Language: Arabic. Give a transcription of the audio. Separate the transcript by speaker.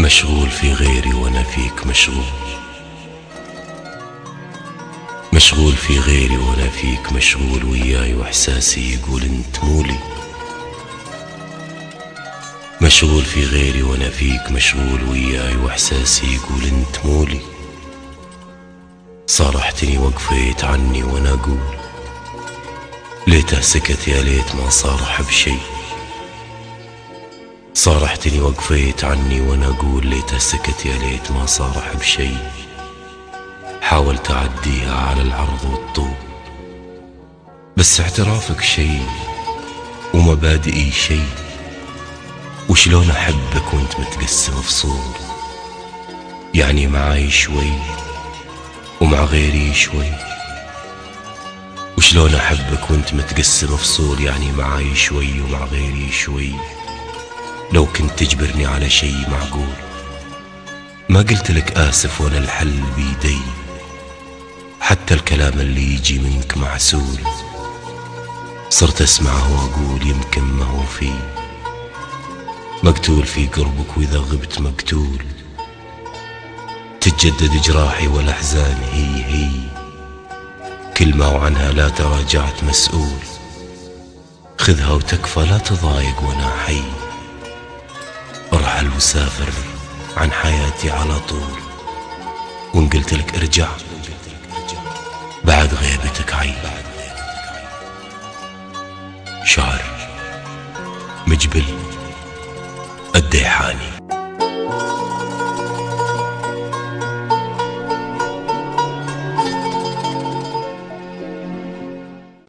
Speaker 1: مشغول في غيري وانا فيك مشغول، مشغول في غيري وانا فيك مشغول، وياي واحساسي يقول انت مولي. مشغول في غيري وانا فيك مشغول، وياي واحساسي يقول انت مولي. صارحتني وقفيت عني وانا اقول ليته سكت، يا ليت ما صارح بشي. صارحتني وقفيت عني وانا اقول ليته سكت، يا ليت ما صارح بشي. حاولت اعديها على العرض والطول، بس اعترافك شي ومبادئي شي. وشلون احبك وانت متقسم فصول، يعني معاي شوي ومع غيري شوي. وشلون احبك وانت متقسم فصول، يعني معاي شوي ومع غيري شوي. لو كنت تجبرني على شي معقول ما قلت لك آسف وانا الحل بيدي. حتى الكلام اللي يجي منك معسول، صرت اسمعه واقول يمكن ما هو فيه. مقتول في قربك واذا غبت مقتول، تتجدد جراحي والاحزان هي كلمة وعنها لا تراجعت مسؤول. خذها وتكفى لا تضايق وانا حي، ارحل وسافر عن حياتي على طول. وان قلت لك ارجع بعد غيبتك عي. شعر مجبل الديحاني.